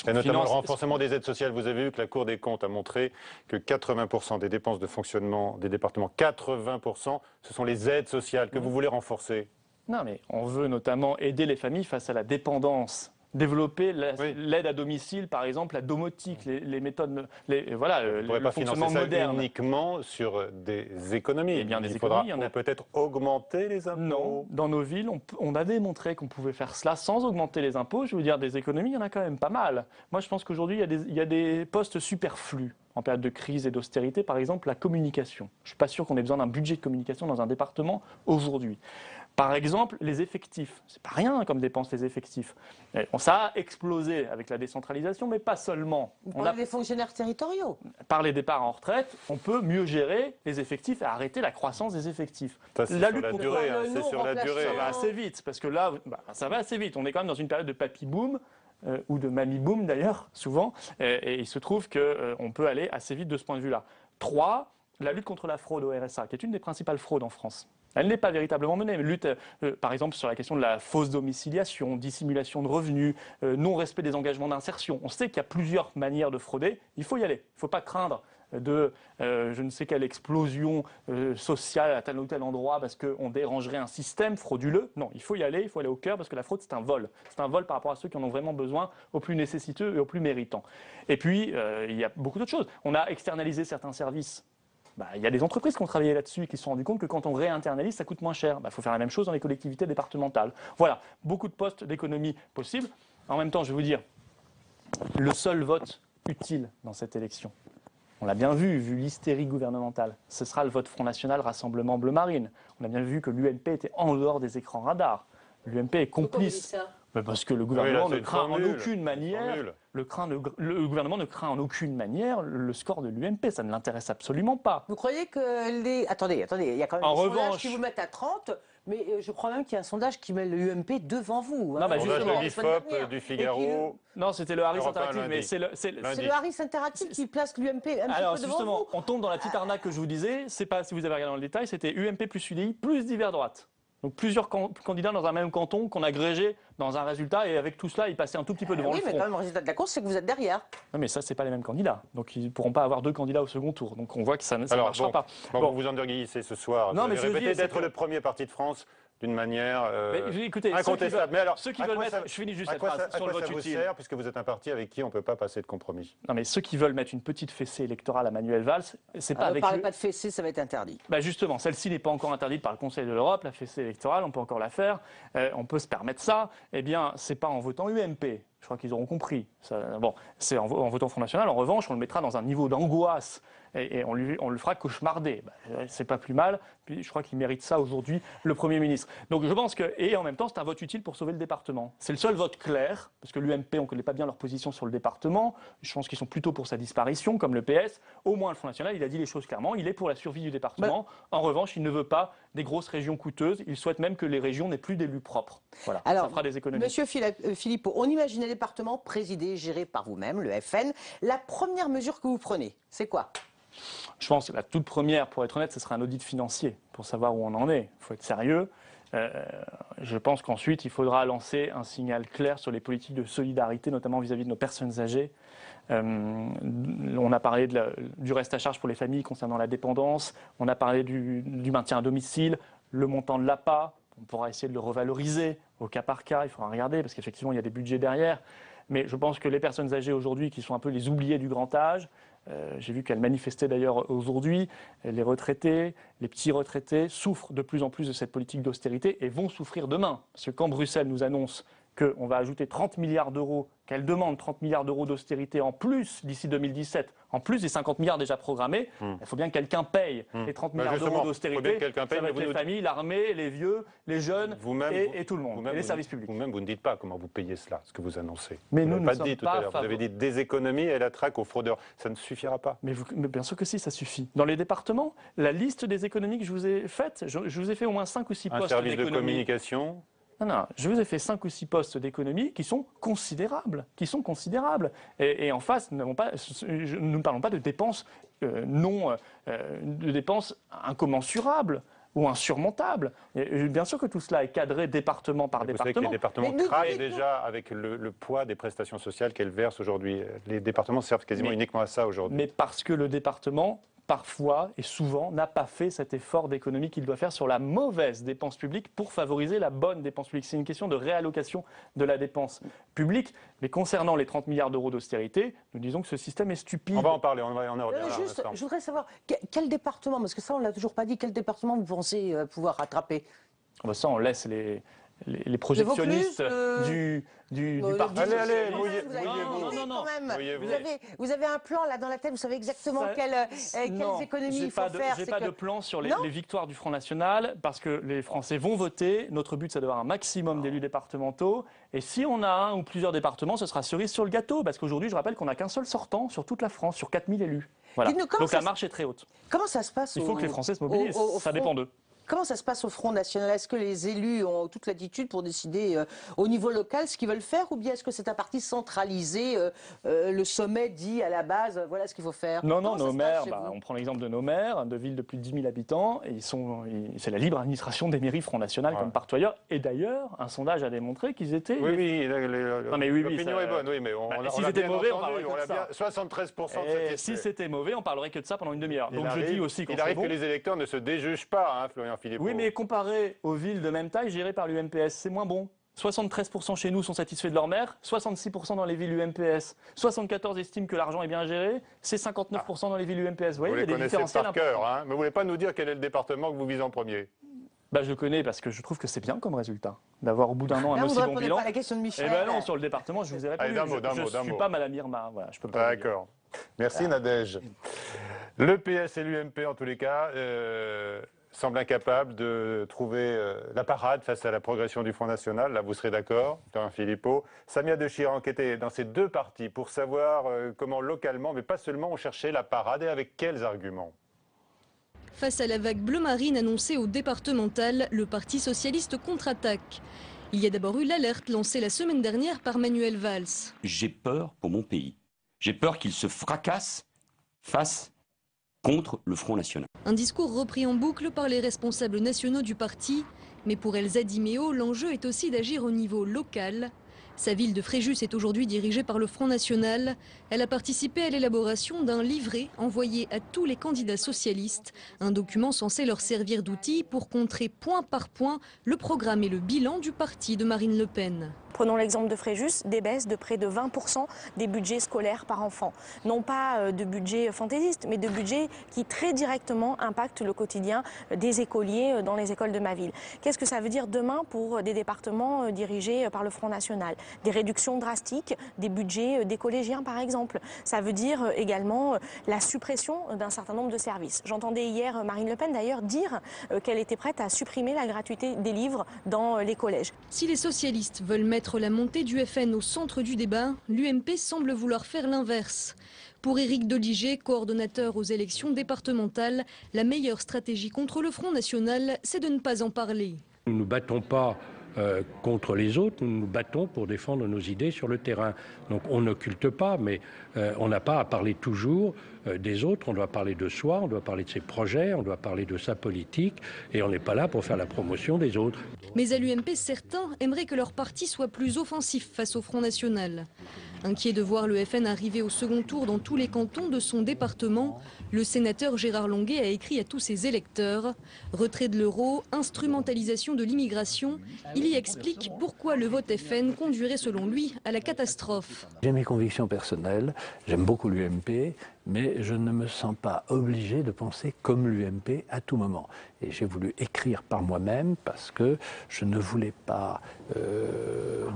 Et notamment le renforcement des aides sociales. Vous avez vu que la Cour des comptes a montré que 80% des dépenses de fonctionnement des départements, 80%, ce sont les aides sociales que vous voulez renforcer. Non, mais on veut notamment aider les familles face à la dépendance. Développer l'aide à domicile, par exemple, la domotique, les méthodes, le fonctionnement moderne. Uniquement sur des économies. Eh bien, il faudra peut-être augmenter les impôts. Non, dans nos villes, on a démontré qu'on pouvait faire cela sans augmenter les impôts. Je veux dire, des économies, il y en a quand même pas mal. Moi, je pense qu'aujourd'hui, il y a des postes superflus. En période de crise et d'austérité, par exemple, la communication. Je ne suis pas sûr qu'on ait besoin d'un budget de communication dans un département aujourd'hui. Par exemple, les effectifs. C'est pas rien comme dépense, les effectifs. Ça a explosé avec la décentralisation, mais pas seulement. On a des fonctionnaires territoriaux. Par les départs en retraite, on peut mieux gérer les effectifs et arrêter la croissance des effectifs. Ça, c'est sur la durée. C'est sur la durée. Ça va assez vite, parce que là, ça va assez vite. On est quand même dans une période de papy-boom. Ou de mamie-boom d'ailleurs, souvent, et il se trouve qu'on peut aller assez vite de ce point de vue-là. 3, la lutte contre la fraude au RSA, qui est une des principales fraudes en France. Elle n'est pas véritablement menée, mais lutte, par exemple, sur la question de la fausse domiciliation, dissimulation de revenus, non-respect des engagements d'insertion. On sait qu'il y a plusieurs manières de frauder, il faut y aller, il ne faut pas craindre de je ne sais quelle explosion sociale à tel ou tel endroit parce qu'on dérangerait un système frauduleux. Non, il faut y aller au cœur parce que la fraude c'est un vol. C'est un vol par rapport à ceux qui en ont vraiment besoin, aux plus nécessiteux et aux plus méritants. Et puis, il y a beaucoup d'autres choses. On a externalisé certains services. Il y a des entreprises qui ont travaillé là-dessus et qui se sont rendues compte que quand on réinternalise, ça coûte moins cher. Il faut faire la même chose dans les collectivités départementales. Voilà, beaucoup de postes d'économie possibles. En même temps, je vais vous dire, le seul vote utile dans cette élection, on l'a bien vu l'hystérie gouvernementale. Ce sera le vote Front National Rassemblement Bleu Marine. On a bien vu que l'UMP était en dehors des écrans radars. L'UMP est complice. Parce que le gouvernement ne craint en aucune manière. Le gouvernement ne craint en aucune manière le score de l'UMP. Ça ne l'intéresse absolument pas. Vous croyez que les... Attendez, il y a quand même des sondages qui vous mettent à 30. Mais je crois même qu'il y a un sondage qui met le UMP devant vous. Non, justement, le l'IFOP, du Figaro. Non, c'était le Harris Interactive, mais c'est le Harris Interactive qui place l'UMP un petit peu devant vous. Alors justement, on tombe dans la petite arnaque que je vous disais. C'est pas, si vous avez regardé dans le détail, c'était UMP plus UDI plus divers droite. Donc plusieurs candidats dans un même canton qu'on agrégeait dans un résultat et avec tout cela, ils passaient un tout petit peu devant le front. Oui, mais quand même, le résultat de la course, c'est que vous êtes derrière. Non, mais ça, c'est pas les mêmes candidats. Donc ils ne pourront pas avoir 2 candidats au second tour. Donc on voit que ça ne marchera pas. Vous vous endurguillissez ce soir. Non, vous mais répétez d'être le premier parti de France d'une manière écoutez, incontestable. Mais alors, ceux qui veulent mettre, je finis juste cette phrase sur le vote utile. Sert, puisque vous êtes un parti avec qui on ne peut pas passer de compromis. Non, mais ceux qui veulent mettre une petite fessée électorale à Manuel Valls, c'est pas Ne avec parlez pas de fessée, ça va être interdit. Bah justement, celle-ci n'est pas encore interdite par le Conseil de l'Europe, la fessée électorale, on peut encore la faire, on peut se permettre ça. Eh bien, c'est pas en votant UMP. Je crois qu'ils auront compris. Bon, c'est en votant Front National. En revanche, on le mettra dans un niveau d'angoisse et on le fera cauchemarder. C'est pas plus mal. Puis je crois qu'il mérite ça aujourd'hui, le Premier ministre. Donc je pense que, et en même temps, c'est un vote utile pour sauver le département. C'est le seul vote clair, parce que l'UMP, on ne connaît pas bien leur position sur le département. Je pense qu'ils sont plutôt pour sa disparition, comme le PS. Au moins, le Front National, il a dit les choses clairement. Il est pour la survie du département. En revanche, il ne veut pas des grosses régions coûteuses. Il souhaite même que les régions n'aient plus d'élus propres. Voilà, alors, ça fera des économies. Monsieur Philippot, on imagine un département présidé, géré par vous-même, le FN. La première mesure que vous prenez, c'est quoi ? Je pense que la toute première, pour être honnête, ce sera un audit financier pour savoir où on en est. Il faut être sérieux. Je pense qu'ensuite, il faudra lancer un signal clair sur les politiques de solidarité, notamment vis-à-vis de nos personnes âgées. On a parlé du reste à charge pour les familles concernant la dépendance. On a parlé du maintien à domicile, le montant de l'APA. On pourra essayer de le revaloriser au cas par cas. Il faudra regarder parce qu'effectivement, il y a des budgets derrière. Mais je pense que les personnes âgées aujourd'hui, qui sont un peu les oubliées du grand âge, j'ai vu qu'elles manifestaient d'ailleurs aujourd'hui, les retraités, les petits retraités souffrent de plus en plus de cette politique d'austérité et vont souffrir demain. Parce que quand Bruxelles nous annonce qu'on va ajouter 30 milliards d'euros, qu'elle demande 30 milliards d'euros d'austérité en plus d'ici 2017, en plus des 50 milliards déjà programmés, il faut bien que quelqu'un paye les 30 milliards d'euros d'austérité. Ça va être les familles, l'armée, les vieux, les jeunes et tout le monde, et les services publics. Vous-même, vous ne dites pas comment vous payez cela, ce que vous annoncez. Mais vous nous n'avez pas dit tout à l'heure. Vous avez dit des économies et la traque aux fraudeurs. Ça ne suffira pas. Mais bien sûr que si, ça suffit. Dans les départements, la liste des économies que je vous ai faite, je vous ai fait au moins 5 ou 6 postes d'économie. Un service de communication. Non, je vous ai fait 5 ou 6 postes d'économie qui sont considérables. Et en face, nous ne parlons pas de dépenses de dépenses incommensurables ou insurmontables. Et bien sûr que tout cela est cadré département par département. Vous savez que les départements travaillent déjà avec le poids des prestations sociales qu'elles versent aujourd'hui. Les départements servent quasiment uniquement à ça aujourd'hui. Mais parce que le département, parfois et souvent, n'a pas fait cet effort d'économie qu'il doit faire sur la mauvaise dépense publique pour favoriser la bonne dépense publique. C'est une question de réallocation de la dépense publique. Mais concernant les 30 milliards d'euros d'austérité, nous disons que ce système est stupide. On va en parler, on en reviendra. Je voudrais savoir, quel département, parce que ça on ne l'a toujours pas dit, quel département vous pensez pouvoir rattraper ? Ça, on laisse les projectionnistes du parti. Allez, vous avez un plan là dans la tête, vous savez exactement quelles économies il faut faire. Je n'ai pas de plan sur les victoires du Front National parce que les Français vont voter. Notre but, c'est d'avoir un maximum d'élus départementaux. Et si on a un ou plusieurs départements, ce sera cerise sur le gâteau. Parce qu'aujourd'hui, je rappelle qu'on n'a qu'un seul sortant sur toute la France, sur 4000 élus. Voilà. Donc la marche est très haute. Comment ça se passe ? Il faut que les Français se mobilisent. Ça dépend d'eux. Comment ça se passe au Front National ? Est-ce que les élus ont toute l'attitude pour décider au niveau local ce qu'ils veulent faire, ou bien est-ce que c'est un parti centralisé, le sommet dit à la base, voilà ce qu'il faut faire ? Non, nos maires, on prend l'exemple de nos maires, de villes de plus de 10 000 habitants, et c'est la libre administration des mairies Front National comme partout ailleurs. Et d'ailleurs, un sondage a démontré qu'ils étaient... L'opinion est bonne, mais s'ils étaient mauvais, on parlerait que de ça. 73% si c'était mauvais, on parlerait que de ça pendant une demi-heure. Donc je dis aussi il arrive que les électeurs ne se déjugent pas, Florian Philippot. Oui, mais comparé aux villes de même taille gérées par l'UMPS, c'est moins bon. 73% chez nous sont satisfaits de leur maire, 66% dans les villes UMPS, 74% estiment que l'argent est bien géré, c'est 59% dans les villes UMPS. Vous voyez, il y a des différentiels par cœur, mais vous ne voulez pas nous dire quel est le département que vous visez en premier ? Je connais parce que je trouve que c'est bien comme résultat d'avoir au bout d'un an un aussi bon bilan. Pas à la question de Michel. Non, sur le département, je vous ai répondu. Je ne suis pas Madame Irma, voilà, je peux pas. D'accord. Merci Nadège. Le PS et l'UMP, en tous les cas, semblent incapables de trouver la parade face à la progression du Front National. Là, vous serez d'accord, Florian Philippot. Samia Dechir a enquêté dans ces deux partis pour savoir comment localement, mais pas seulement, on cherchait la parade et avec quels arguments. Face à la vague bleu marine annoncée au départemental, le Parti socialiste contre-attaque. Il y a d'abord eu l'alerte lancée la semaine dernière par Manuel Valls. J'ai peur pour mon pays. J'ai peur qu'il se fracasse contre le Front National. Un discours repris en boucle par les responsables nationaux du parti. Mais pour Elsa Di Meo, l'enjeu est aussi d'agir au niveau local. Sa ville de Fréjus est aujourd'hui dirigée par le Front National. Elle a participé à l'élaboration d'un livret envoyé à tous les candidats socialistes. Un document censé leur servir d'outil pour contrer point par point le programme et le bilan du parti de Marine Le Pen. Prenons l'exemple de Fréjus, des baisses de près de 20% des budgets scolaires par enfant. Non pas de budget fantaisiste, mais de budget qui très directement impactent le quotidien des écoliers dans les écoles de ma ville. Qu'est-ce que ça veut dire demain pour des départements dirigés par le Front National? Des réductions drastiques des budgets des collégiens par exemple. Ça veut dire également la suppression d'un certain nombre de services. J'entendais hier Marine Le Pen d'ailleurs dire qu'elle était prête à supprimer la gratuité des livres dans les collèges. Si les socialistes veulent mettre la montée du FN au centre du débat, l'UMP semble vouloir faire l'inverse. Pour Éric Doligé, coordonnateur aux élections départementales, la meilleure stratégie contre le Front National, c'est de ne pas en parler. Nous ne nous battons pas contre les autres, nous nous battons pour défendre nos idées sur le terrain. Donc on n'occulte pas, mais on n'a pas à parler toujours des autres, on doit parler de soi, on doit parler de ses projets, on doit parler de sa politique, et on n'est pas là pour faire la promotion des autres. Mais à l'UMP, certains aimeraient que leur parti soit plus offensif face au Front National. Inquiet de voir le FN arriver au second tour dans tous les cantons de son département, le sénateur Gérard Longuet a écrit à tous ses électeurs « Retrait de l'euro, instrumentalisation de l'immigration ». Il y explique pourquoi le vote FN conduirait selon lui à la catastrophe. J'ai mes convictions personnelles, j'aime beaucoup l'UMP, mais je ne me sens pas obligé de penser comme l'UMP à tout moment. Et j'ai voulu écrire par moi-même parce que je ne voulais pas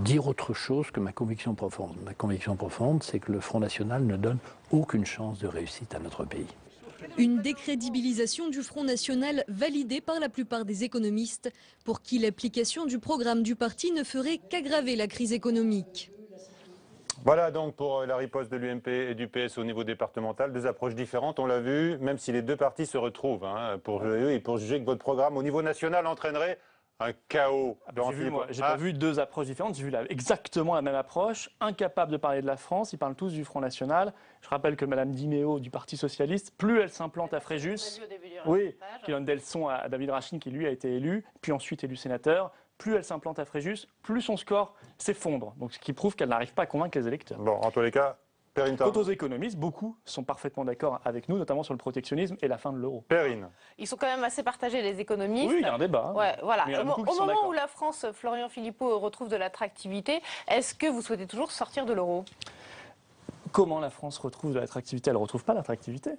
dire autre chose que ma conviction profonde. Ma conviction profonde, c'est que le Front National ne donne aucune chance de réussite à notre pays. Une décrédibilisation du Front National validée par la plupart des économistes, pour qui l'application du programme du parti ne ferait qu'aggraver la crise économique. Voilà donc pour la riposte de l'UMP et du PS au niveau départemental, deux approches différentes, on l'a vu, même si les deux partis se retrouvent pour juger que votre programme au niveau national entraînerait un chaos. J'ai pas vu deux approches différentes, j'ai vu exactement la même approche, incapable de parler de la France, ils parlent tous du Front National. Je rappelle que Mme Diméo du Parti Socialiste, plus elle s'implante à Fréjus, qui donne des leçons à David Rachin qui lui a été élu, puis ensuite élu sénateur, plus elle s'implante à Fréjus, plus son score s'effondre. Donc ce qui prouve qu'elle n'arrive pas à convaincre les électeurs. Bon, en tous les cas, Perrine. Quant aux économistes, beaucoup sont parfaitement d'accord avec nous, notamment sur le protectionnisme et la fin de l'euro. Perrine. Ils sont quand même assez partagés, les économistes. Oui, il y a un débat. Ouais, voilà. Au moment où la France, Florian Philippot, retrouve de l'attractivité, est-ce que vous souhaitez toujours sortir de l'euro? Comment la France retrouve de l'attractivité? Elle ne retrouve pas l'attractivité.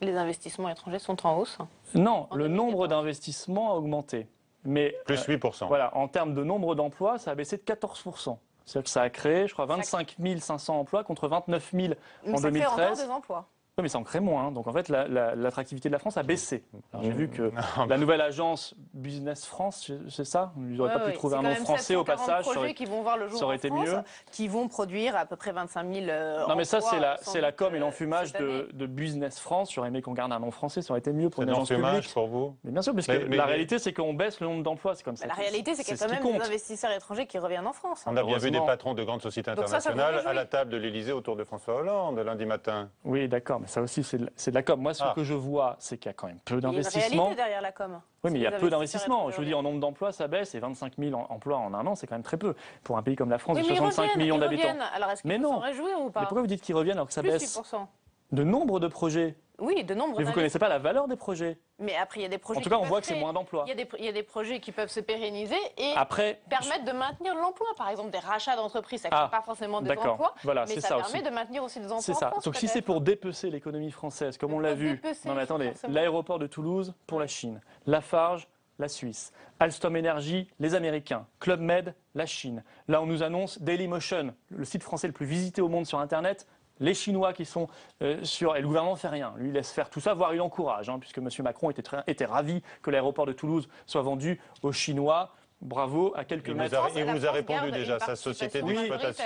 Les investissements étrangers sont en hausse? Non, le nombre d'investissements a augmenté. Mais, plus 8%. Voilà, en termes de nombre d'emplois, ça a baissé de 14%. C'est-à-dire que ça a créé, je crois, 25 500 emplois contre 29 000 en 2013. Mais ça crée encore des emplois. Oui, mais ça en crée moins. Donc en fait, l'attractivité de la France a baissé. J'ai vu que la nouvelle agence Business France, c'est ça? Ils n'auraient pas pu trouver un nom français au passage. Projets qui vont voir le jour ça aurait été mieux. Qui vont produire à peu près 25 000 emplois. Non, mais ça, c'est la com et l'enfumage de Business France. J'aurais aimé qu'on garde un nom français, ça aurait été mieux pour une agence publique. Pour vous? Mais bien sûr, parce que la réalité, c'est qu'on baisse le nombre d'emplois. C'est comme ça. La réalité, c'est qu'il y a quand même des investisseurs étrangers qui reviennent en France. On a bien vu des patrons de grandes sociétés internationales à la table de l'Élysée autour de François Hollande lundi matin. Oui, d'accord, mais ça aussi, c'est de la com. Moi, ce que je vois, c'est qu'il y a quand même peu d'investissements. Il y a une réalité derrière la com. Oui, mais il y a peu d'investissements. Je veux dire, en nombre d'emplois, ça baisse et 25 000 emplois en un an, c'est quand même très peu. Pour un pays comme la France, de 65 millions d'habitants. Alors, est-ce qu'ils s'en réjouir ou pas? Mais pourquoi vous dites qu'ils reviennent alors que ça baisse? 8%. De nombre de projets? Oui, de nombre. Mais vous ne connaissez pas la valeur des projets? Mais après, il y a des projets. En tout cas, on voit que c'est moins d'emplois. Il y a des projets qui peuvent se pérenniser et après, permettre de maintenir l'emploi. Par exemple, des rachats d'entreprises, ça ne crée pas forcément des emplois, voilà, mais ça permet de maintenir aussi des emplois. C'est ça. Donc si c'est pour dépecer l'économie française, comme on l'a vu, non mais attendez, l'aéroport de Toulouse pour la Chine, Lafarge, la Suisse, Alstom Energy, les Américains, Club Med, la Chine. Là, on nous annonce Dailymotion, le site français le plus visité au monde sur Internet. Les Chinois qui sont sur... Et le gouvernement ne fait rien. Lui, il laisse faire tout ça, voire il encourage, puisque M. Macron était ravi que l'aéroport de Toulouse soit vendu aux Chinois. Bravo, à quelques mètres. Il vous a répondu déjà, sa société d'exploitation.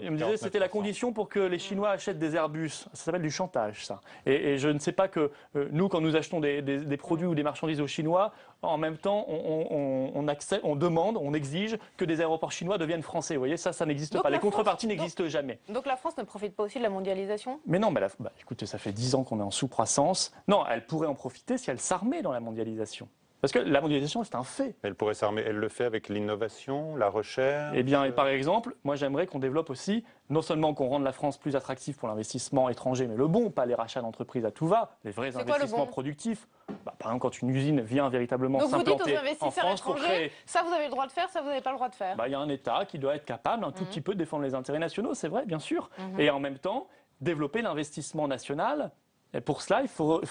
Il me disait c'était la condition pour que les Chinois achètent des Airbus. Ça s'appelle du chantage, ça. Et je ne sais pas que nous, quand nous achetons des produits ou des marchandises aux Chinois, en même temps, on demande, on exige que des aéroports chinois deviennent français. Vous voyez, ça n'existe pas. Les contreparties n'existent jamais. Donc la France ne profite pas aussi de la mondialisation? Mais non, écoutez, ça fait 10 ans qu'on est en sous-croissance. Non, elle pourrait en profiter si elle s'armait dans la mondialisation. Parce que la mondialisation, c'est un fait. Elle pourrait s'armer, elle le fait avec l'innovation, la recherche. Eh bien, et par exemple, moi j'aimerais qu'on développe aussi, non seulement qu'on rende la France plus attractive pour l'investissement étranger, mais le bon, pas les rachats d'entreprises à tout va, les vrais investissements productifs. Par exemple, quand une usine vient véritablement s'implanter en France. Donc vous dites aux investisseurs étrangers, ça vous avez le droit de faire, ça vous n'avez pas le droit de faire. Il y a un État qui doit être capable un tout petit peu de défendre les intérêts nationaux, c'est vrai, bien sûr. Et en même temps, développer l'investissement national. Et pour cela, il faut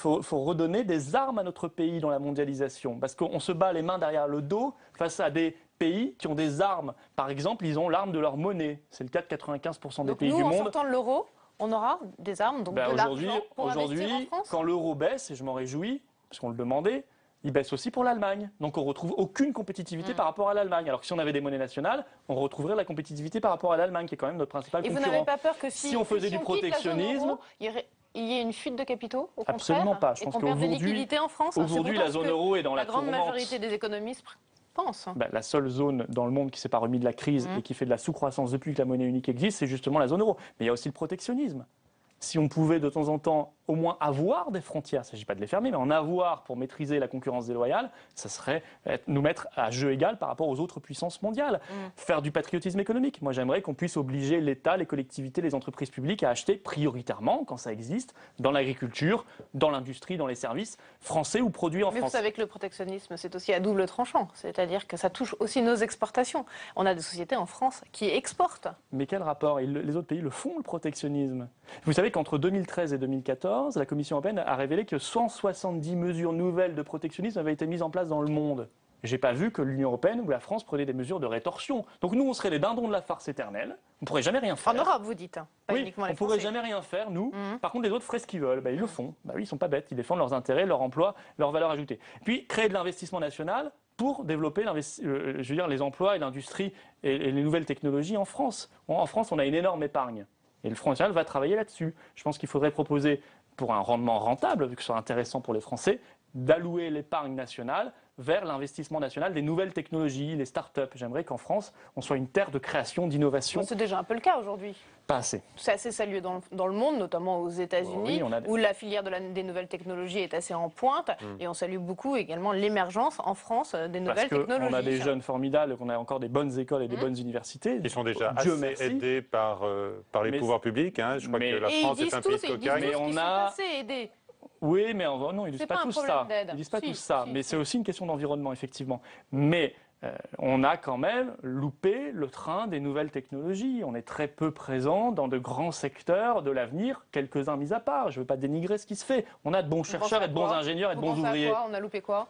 redonner des armes à notre pays dans la mondialisation. Parce qu'on se bat les mains derrière le dos face à des pays qui ont des armes. Par exemple, ils ont l'arme de leur monnaie. C'est le cas de 95% des pays du monde. En sortant de l'euro, on aura des armes, donc de l'argent pour investir en France. Quand l'euro baisse, et je m'en réjouis, parce qu'on le demandait, il baisse aussi pour l'Allemagne. Donc on ne retrouve aucune compétitivité par rapport à l'Allemagne. Alors que si on avait des monnaies nationales, on retrouverait la compétitivité par rapport à l'Allemagne, qui est quand même notre principal concurrent. Et vous n'avez pas peur que si on faisait du protectionnisme... il y ait une fuite de capitaux, au contraire, absolument pas. Je pense qu'on perde des liquidités en France. Aujourd'hui, la zone euro est dans la grande tourmente. Majorité des économistes pensent. La seule zone dans le monde qui ne s'est pas remis de la crise et qui fait de la sous-croissance depuis que la monnaie unique existe, c'est justement la zone euro. Mais il y a aussi le protectionnisme. Si on pouvait de temps en temps au moins avoir des frontières, il ne s'agit pas de les fermer, mais en avoir pour maîtriser la concurrence déloyale, ça serait nous mettre à jeu égal par rapport aux autres puissances mondiales. Faire du patriotisme économique. Moi, j'aimerais qu'on puisse obliger l'État, les collectivités, les entreprises publiques à acheter prioritairement, quand ça existe, dans l'agriculture, dans l'industrie, dans les services français ou produits en France. Mais vous savez que le protectionnisme, c'est aussi à double tranchant. C'est-à-dire que ça touche aussi nos exportations. On a des sociétés en France qui exportent. Mais quel rapport? Les autres pays le font, le protectionnisme. Vous savez qu'entre 2013 et 2014, la Commission européenne a révélé que 170 mesures nouvelles de protectionnisme avaient été mises en place dans le monde. Je n'ai pas vu que l'Union européenne ou la France prenait des mesures de rétorsion. Donc nous, on serait les dindons de la farce éternelle. On ne pourrait jamais rien faire. En Europe, vous dites, pas oui, uniquement les on ne pourrait jamais rien faire, nous. Par contre, les autres feraient ce qu'ils veulent. Ils le font. Oui, ils ne sont pas bêtes. Ils défendent leurs intérêts, leur emploi, leur valeur ajoutée. Puis, créer de l'investissement national pour développer les emplois et l'industrie et les nouvelles technologies en France. En France, on a une énorme épargne. Et le Front national va travailler là-dessus. Je pense qu'il faudrait proposer, pour un rendement rentable, vu que ce soit intéressant pour les Français, d'allouer l'épargne nationale vers l'investissement national des nouvelles technologies, les start-up. J'aimerais qu'en France, on soit une terre de création, d'innovation. C'est déjà un peu le cas aujourd'hui. Pas assez. C'est assez salué dans le monde, notamment aux États-Unis, où la filière des nouvelles technologies est assez en pointe. Et on salue beaucoup également l'émergence en France des nouvelles technologies. Parce qu'on a des jeunes formidables, qu'on a encore des bonnes écoles et des bonnes universités. Ils sont déjà assez aidés par les pouvoirs publics. Je crois que la France est un pays de cocagne. Mais on a assez aidés. Oui, mais non, ils ne disent pas tout ça. Ils disent pas tout ça. Mais c'est aussi une question d'environnement, effectivement. Mais on a quand même loupé le train des nouvelles technologies. On est très peu présent dans de grands secteurs de l'avenir, quelques-uns mis à part. Je ne veux pas dénigrer ce qui se fait. On a de bons chercheurs et de bons ingénieurs et de bons ouvriers. On a loupé quoi ?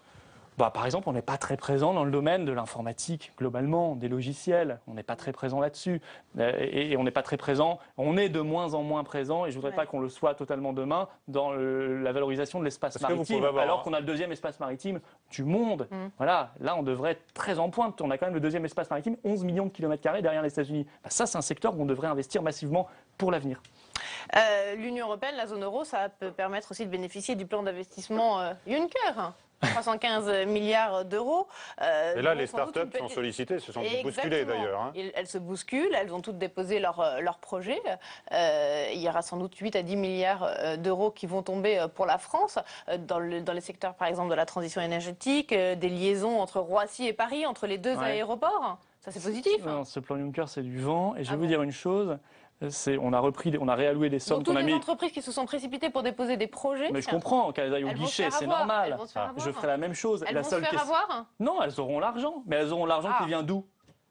Par exemple, on n'est pas très présent dans le domaine de l'informatique, globalement, des logiciels. On n'est pas très présent là-dessus. Et on n'est pas très présent, on est de moins en moins présent, et je ne voudrais pas qu'on le soit totalement demain, dans la valorisation de l'espace maritime, alors qu'on a le deuxième espace maritime du monde. Voilà, là, on devrait être très en pointe. On a quand même le deuxième espace maritime, 11 millions de kilomètres carrés derrière les États-Unis. Ça, c'est un secteur où on devrait investir massivement pour l'avenir. L'Union européenne, la zone euro, ça peut permettre aussi de bénéficier du plan d'investissement Juncker. 315 milliards d'euros. Et là, les start-up sont sollicitées, se sont bousculées d'ailleurs. Elles se bousculent, elles ont toutes déposé leur projet. Il y aura sans doute 8 à 10 milliards d'euros qui vont tomber pour la France, dans les secteurs par exemple de la transition énergétique, des liaisons entre Roissy et Paris, entre les deux aéroports. Ça, c'est positif. Non, ce plan Juncker, c'est du vent. Et je vais vous dire une chose. On a réalloué des sommes qu'on a mis. Toutes les entreprises qui se sont précipitées pour déposer des projets. Mais je comprends qu'elles aillent au guichet, c'est normal. Je ferai la même chose. Elles vont se faire avoir ? Non, elles auront l'argent. Mais elles auront l'argent qui vient d'où ?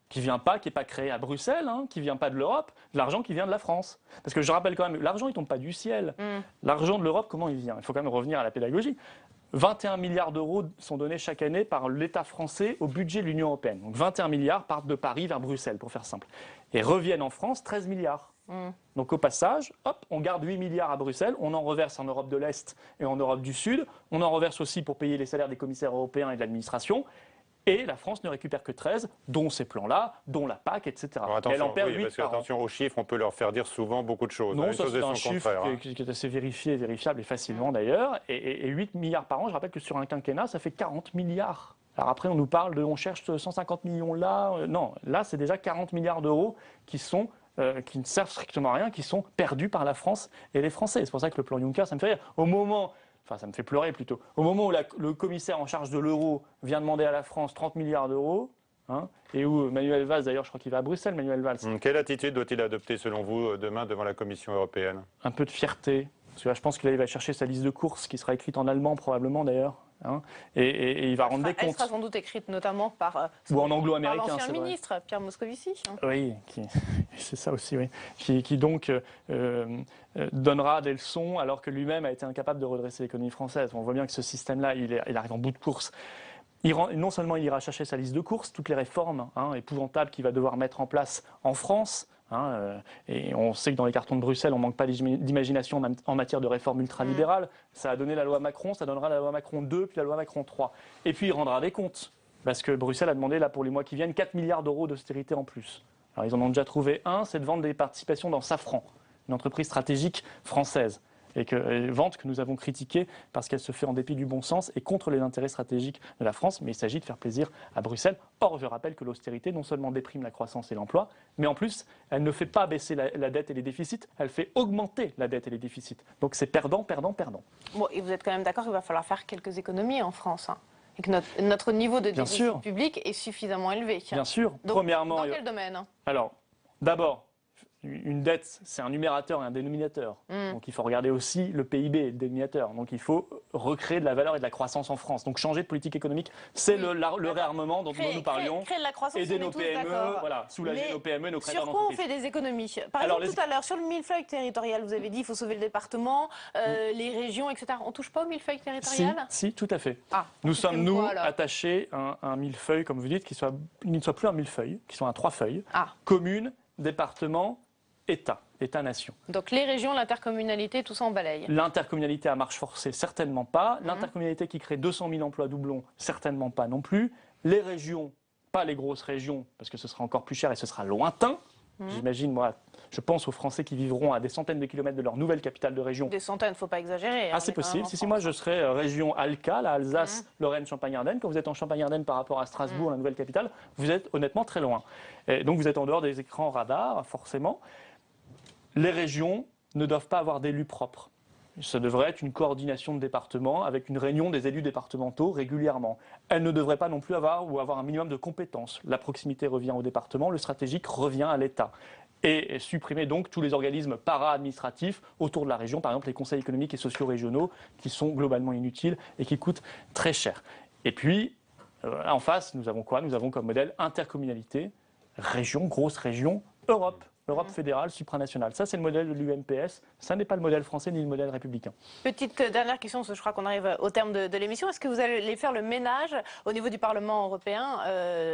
Qui vient pas, qui n'est pas créé à Bruxelles, qui vient pas de l'Europe, de l'argent qui vient de la France. Parce que je rappelle quand même, l'argent il tombe pas du ciel. L'argent de l'Europe, comment il vient ? Il faut quand même revenir à la pédagogie. 21 milliards d'euros sont donnés chaque année par l'État français au budget de l'Union européenne. Donc 21 milliards partent de Paris vers Bruxelles, pour faire simple. Et reviennent en France 13 milliards. Donc au passage, hop, on garde 8 milliards à Bruxelles, on en reverse en Europe de l'Est et en Europe du Sud, on en reverse aussi pour payer les salaires des commissaires européens et de l'administration, et la France ne récupère que 13, dont ces plans-là, dont la PAC, etc. Alors, attention, elle en perd 8 parce que, attention aux chiffres, on peut leur faire dire souvent beaucoup de choses. Non, ça c'est un chiffre qui est assez vérifié, vérifiable et facilement d'ailleurs, et 8 milliards par an, je rappelle que sur un quinquennat, ça fait 40 milliards. Alors après, on nous parle on cherche 150 millions là, non, là c'est déjà 40 milliards d'euros qui ne servent strictement à rien, qui sont perdus par la France et les Français. C'est pour ça que le plan Juncker, ça me fait rire. Au moment enfin ça me fait pleurer plutôt, au moment où le commissaire en charge de l'euro vient demander à la France 30 milliards d'euros, hein, et où Manuel Valls, d'ailleurs je crois qu'il va à Bruxelles, Manuel Valls. Quelle attitude doit-il adopter selon vous demain devant la Commission européenne? Un peu de fierté, parce que là je pense qu'il va chercher sa liste de courses, qui sera écrite en allemand probablement d'ailleurs. Hein, et il va rendre des comptes. Elle sera sans doute écrite notamment par ou en anglo-américain, l'ancien ministre Pierre Moscovici. Oui, c'est ça aussi, oui. Qui donc donnera des leçons alors que lui-même a été incapable de redresser l'économie française. On voit bien que ce système-là, il arrive en bout de course. Non seulement il ira chercher sa liste de courses, toutes les réformes épouvantables qu'il va devoir mettre en place en France. Et on sait que dans les cartons de Bruxelles, on ne manque pas d'imagination en matière de réforme ultralibérale. Ça a donné la loi Macron, ça donnera la loi Macron 2, puis la loi Macron 3. Et puis il rendra des comptes, parce que Bruxelles a demandé là, pour les mois qui viennent 4 milliards d'euros d'austérité en plus. Alors ils en ont déjà trouvé un, c'est de vendre des participations dans Safran, une entreprise stratégique française. Vente que nous avons critiquée parce qu'elle se fait en dépit du bon sens et contre les intérêts stratégiques de la France, mais il s'agit de faire plaisir à Bruxelles. Or, je rappelle que l'austérité non seulement déprime la croissance et l'emploi, mais en plus, elle ne fait pas baisser la dette et les déficits, elle fait augmenter la dette et les déficits. Donc c'est perdant, perdant, perdant. Bon, et vous êtes quand même d'accord qu'il va falloir faire quelques économies en France, hein, et que notre niveau de déficit public est suffisamment élevé. Bien sûr. Donc, premièrement, dans quel domaine? Alors, d'abord, une dette, c'est un numérateur et un dénominateur. Donc il faut regarder aussi le PIB, le dénominateur. Donc il faut recréer de la valeur et de la croissance en France. Donc changer de politique économique, c'est le réarmement dont nous parlions. Créer de la croissance, aider nos PME, voilà, soulager nos PME, nos créateurs d'entreprises. Sur quoi on fait des économies? Par exemple, tout à l'heure, sur le millefeuille territorial, vous avez dit qu'il faut sauver le département, les régions, etc. On ne touche pas au millefeuille territorial? Si, tout à fait. Nous sommes, attachés à un millefeuille, comme vous dites, qui ne soit plus un millefeuille, qui soit un 3 feuilles. Commune, département, État-nation. Donc les régions, l'intercommunalité, tout ça en balaye. L'intercommunalité à marche forcée, certainement pas. L'intercommunalité qui crée 200 000 emplois doublons, certainement pas non plus. Les régions, pas les grosses régions, parce que ce sera encore plus cher et ce sera lointain. J'imagine, moi, je pense aux Français qui vivront à des centaines de kilomètres de leur nouvelle capitale de région. Des centaines, il ne faut pas exagérer. Ah, c'est possible. Si, moi, je serais région ALCA, la Alsace, Lorraine, Champagne-Ardenne. Quand vous êtes en Champagne-Ardenne par rapport à Strasbourg, la nouvelle capitale, vous êtes honnêtement très loin. Et donc, vous êtes en dehors des écrans radars, forcément. Les régions ne doivent pas avoir d'élus propres. Ça devrait être une coordination de départements avec une réunion des élus départementaux régulièrement. Elles ne devraient pas non plus avoir un minimum de compétences. La proximité revient au département, le stratégique revient à l'État. Et supprimer donc tous les organismes para-administratifs autour de la région, par exemple les conseils économiques et sociaux régionaux, qui sont globalement inutiles et qui coûtent très cher. Et puis, en face, nous avons quoi? Nous avons comme modèle intercommunalité, région, grosse région, Europe. Europe fédérale, supranationale. Ça, c'est le modèle de l'UMPS. Ça n'est pas le modèle français ni le modèle républicain. Petite dernière question, parce que je crois qu'on arrive au terme de l'émission. Est-ce que vous allez faire le ménage au niveau du Parlement européen,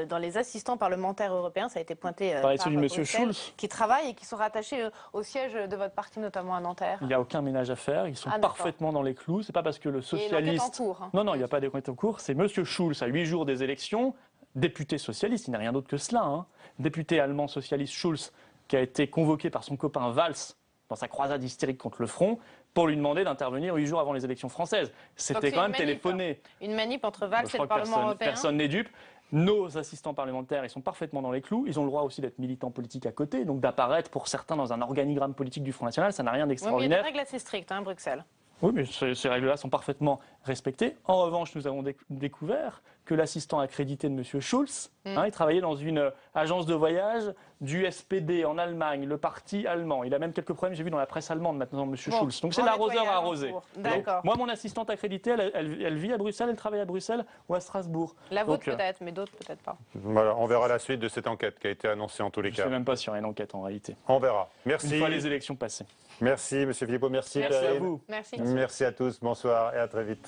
dans les assistants parlementaires européens? Ça a été pointé par M. Schulz, qui travaillent et qui sont rattachés au siège de votre parti, notamment à Nanterre. Il n'y a aucun ménage à faire. Ils sont parfaitement dans les clous. C'est pas parce que le socialiste... Il y a une enquête en cours. Non, il n'y a pas d'enquête en cours. C'est M. Schulz, à 8 jours des élections, député socialiste, il n'est rien d'autre que cela. Député allemand socialiste Schulz, qui a été convoqué par son copain Valls dans sa croisade hystérique contre le front pour lui demander d'intervenir 8 jours avant les élections françaises. C'était quand même téléphoné. Une manip entre Valls et le Parlement européen. Personne n'est dupe. Nos assistants parlementaires, ils sont parfaitement dans les clous. Ils ont le droit aussi d'être militants politiques à côté, donc d'apparaître pour certains dans un organigramme politique du Front National. Ça n'a rien d'extraordinaire. Oui, mais il y a des règles assez strictes, Bruxelles. Oui, mais ces règles-là sont parfaitement respectées. En revanche, nous avons découvert que l'assistant accrédité de M. Schulz, il travaillait dans une agence de voyage du SPD en Allemagne, le parti allemand. Il a même quelques problèmes, j'ai vu dans la presse allemande maintenant, M. Schulz. Donc c'est l'arroseur arrosé. Moi, mon assistante accréditée, elle vit à Bruxelles, elle travaille à Bruxelles ou à Strasbourg. La vôtre peut-être, mais d'autres peut-être pas. Voilà, on verra la suite de cette enquête qui a été annoncée en tous les cas. Je ne sais même pas sur une enquête en réalité. On verra. Merci. Une fois les élections passées. Merci, M. Philippot. Merci à vous. Merci. Merci à tous. Bonsoir et à très vite.